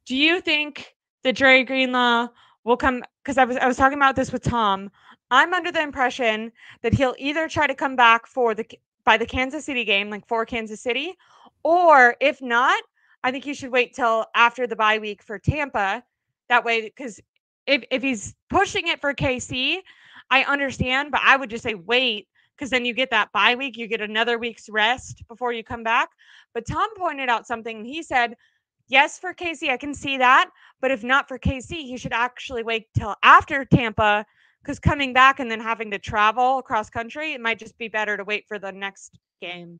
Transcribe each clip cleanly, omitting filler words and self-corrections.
Do you think that Dre Greenlaw will come? Because I was talking about this with Tom. I'm under the impression that he'll either try to come back for by the Kansas City game, like for Kansas City, or if not, I think he should wait till after the bye week for Tampa. That way, because if he's pushing it for KC, I understand, but I would just say wait because then you get that bye week, you get another week's rest before you come back. But Tom pointed out something. He said, yes, for KC, I can see that. But if not for KC, he should actually wait till after Tampa because coming back and then having to travel across country, it might just be better to wait for the next game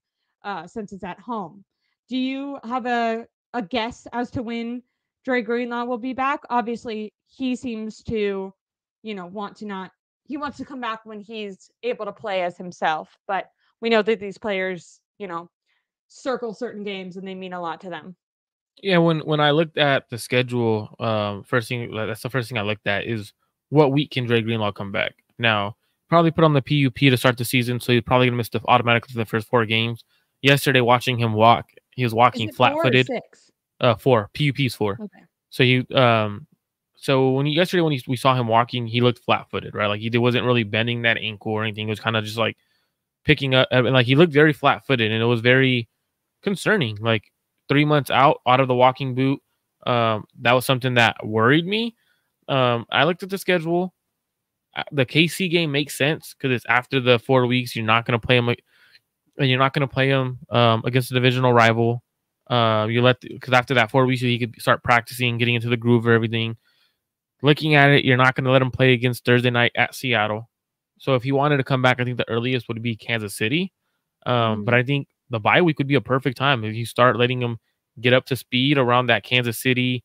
since it's at home. Do you have a guess as to when Dre Greenlaw will be back? Obviously, he seems to, want to not. He wants to come back when he's able to play as himself. But we know that these players, circle certain games and they mean a lot to them. Yeah, when I looked at the schedule, first thing that's the first thing I looked at is what week can Dre Greenlaw come back. Now, probably put on the PUP to start the season, so he's probably gonna miss the automatically the first 4 games. Yesterday, watching him walk, he was Is walking it flat 4 or footed. 6? Four PUP's four. Okay. So so yesterday when we saw him walking, he looked flat footed, right? Like he wasn't really bending that ankle or anything. It was kind of just like picking up, and like he looked very flat footed, and it was very concerning. Like 3 months out of the walking boot. That was something that worried me. I looked at the schedule. The KC game makes sense because it's after the 4 weeks. You're not going to play him. You're not going to play him against a divisional rival. Because after that 4 weeks, he could start practicing, getting into the groove of everything. Looking at it, you're not going to let him play against Thursday night at Seattle. So if he wanted to come back, I think the earliest would be Kansas City. But I think the bye week would be a perfect time if you start letting him get up to speed around that Kansas City,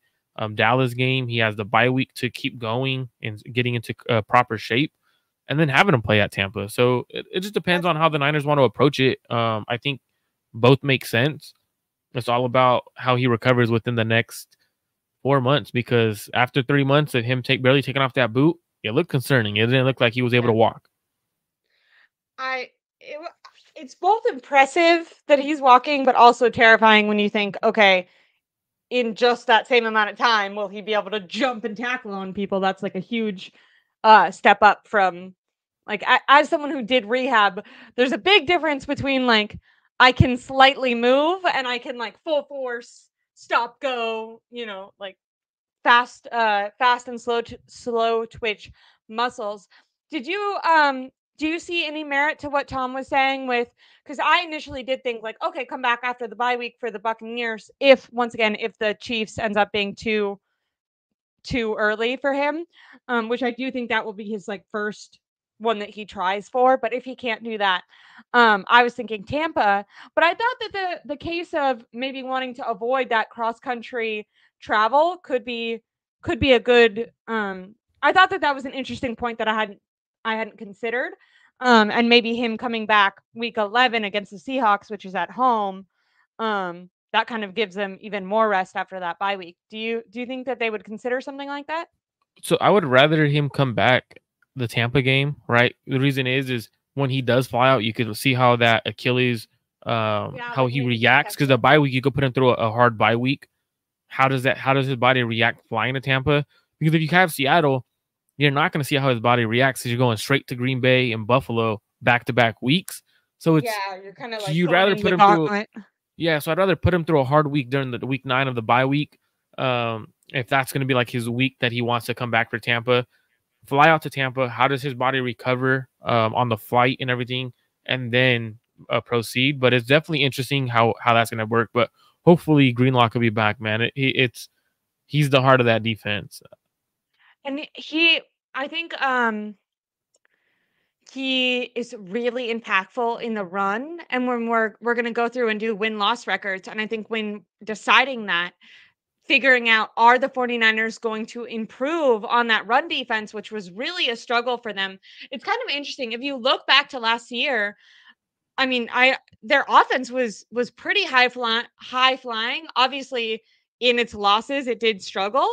Dallas game. He has the bye week to keep going and getting into proper shape, and then having him play at Tampa. So it just depends on how the Niners want to approach it. I think both make sense. It's all about how he recovers within the next 4 months, because after 3 months of him barely taking off that boot, it looked concerning. It didn't look like he was able to walk. It's both impressive that he's walking, but also terrifying when you think, okay, in just that same amount of time, will he be able to jump and tackle on people? That's like a huge step up from, like, as someone who did rehab, there's a big difference between like I can slightly move and I can like full force stop go, like fast and slow twitch muscles. Did you do you see any merit to what Tom was saying with, because I initially did think like, okay, come back after the bye week for the Buccaneers if once again if the Chiefs ends up being too early for him, which I do think that will be his like first one that he tries for. But if he can't do that, I was thinking Tampa. But I thought that the case of maybe wanting to avoid that cross country travel could be a good. I thought that was an interesting point that I hadn't considered. And maybe him coming back week 11 against the Seahawks, which is at home. That kind of gives them even more rest after that bye week. Do you think that they would consider something like that? So I would rather him come back the Tampa game, right? The reason is when he does fly out, you could see how that Achilles, how Like he maybe reacts. Because the bye week, you could put him through a hard bye week. How does his body react flying to Tampa? Because if you have Seattle, you're not going to see how his body reacts because you're going straight to Green Bay and Buffalo back-to-back weeks. So it's you're kind of like you'd rather throwing put the him through. gauntlet. Yeah, so I'd rather put him through a hard week during the week 9 of the bye week. If that's going to be like his week that he wants to come back for Tampa, fly out to Tampa. How does his body recover on the flight and everything, and then proceed? But it's definitely interesting how that's going to work. But hopefully Greenlaw could be back, man. He's the heart of that defense. And I think he is really impactful in the run. And when we're going to go through and do win-loss records, and I think when deciding that, figuring out, are the 49ers going to improve on that run defense, which was really a struggle for them? It's kind of interesting. If you look back to last year, I mean, their offense was pretty high flying. Obviously, in its losses, it did struggle.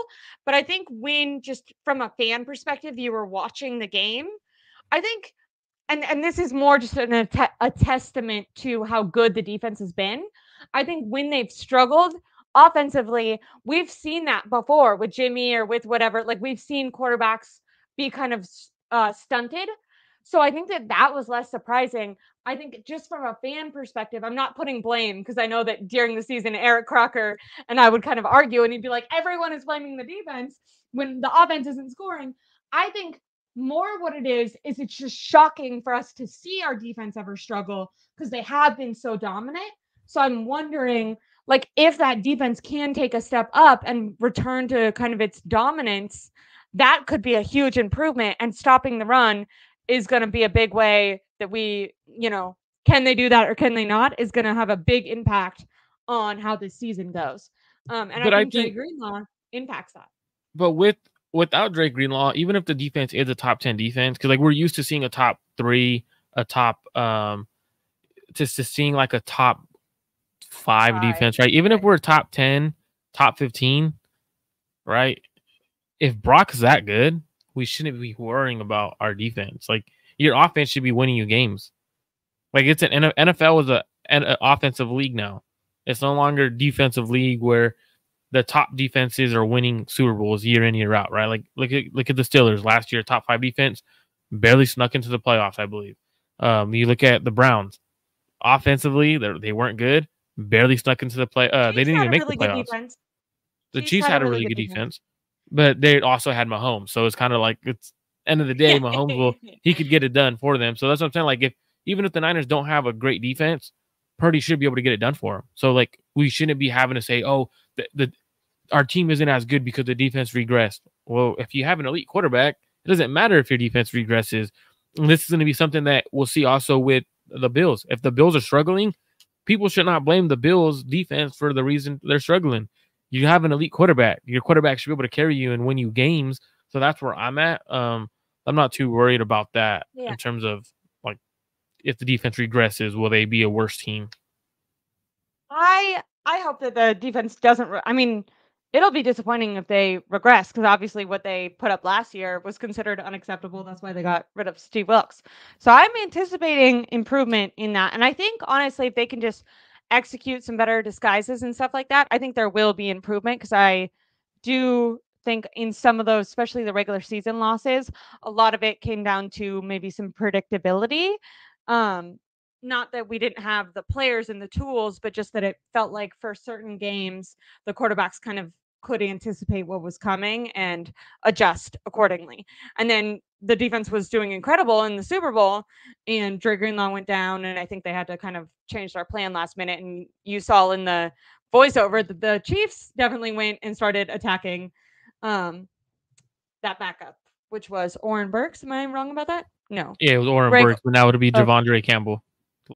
But I think when just from a fan perspective, you were watching the game, I think, and this is more just a testament to how good the defense has been. I think when they've struggled, offensively, we've seen that before with Jimmy or with whatever. Like we've seen quarterbacks be kind of stunted. So I think that was less surprising. I think just from a fan perspective, I'm not putting blame because I know that during the season, Eric Crocker and I would kind of argue and he'd be like, everyone is blaming the defense when the offense isn't scoring. I think more what it is it's just shocking for us to see our defense ever struggle because they have been so dominant. So I'm wondering, like, if that defense can take a step up and return to kind of its dominance, that could be a huge improvement. And stopping the run is going to be a big way that we, can they do that or can they not, is going to have a big impact on how this season goes. And I But I think Dre think, Greenlaw impacts that. but without Dre Greenlaw, even if the defense is a top 10 defense, because like we're used to seeing a top 3, a top to seeing like a top 5 defense, right? Even if we're top 10, top 15, right? If Brock's that good, we shouldn't be worrying about our defense. Like your offense should be winning you games. Like it's an NFL is an offensive league now. It's no longer a defensive league where the top defenses are winning Super Bowls year in, year out, right? Like look at the Steelers last year, top 5 defense, barely snuck into the playoffs, I believe. You look at the Browns, offensively, they weren't good, barely snuck into the play. They didn't even make the playoffs. The Chiefs had a really good defense, but they also had Mahomes, so it's kind of like it's end of the day, Mahomes he could get it done for them. So that's what I'm saying. Like even if the Niners don't have a great defense, Purdy should be able to get it done for him. So like we shouldn't be having to say, oh, our team isn't as good because the defense regressed. Well, if you have an elite quarterback, it doesn't matter if your defense regresses. And this is going to be something that we'll see also with the Bills. If the Bills are struggling, people should not blame the Bills defense for the reason they're struggling. You have an elite quarterback. Your quarterback should be able to carry you and win you games. So that's where I'm at. I'm not too worried about that in terms of like if the defense regresses, will they be a worse team? I hope that the defense doesn't. I mean, it'll be disappointing if they regress because obviously what they put up last year was considered unacceptable. That's why they got rid of Steve Wilkes. So I'm anticipating improvement in that, and I think honestly, if they can just execute some better disguises and stuff like that, I think there will be improvement because I do think in some of those, especially the regular season losses, a lot of it came down to maybe some predictability. Not that we didn't have the players and the tools, but just that it felt like for certain games, the quarterbacks kind of could anticipate what was coming and adjust accordingly. And then the defense was doing incredible in the Super Bowl, and Dre Greenlaw went down, and I think they had to kind of change their plan last minute. And you saw in the voiceover that the Chiefs definitely went and started attacking that backup, which was Oren Burks. Am I wrong about that? No. Yeah, it was Oren Burks, but now it'll be Javondre Campbell.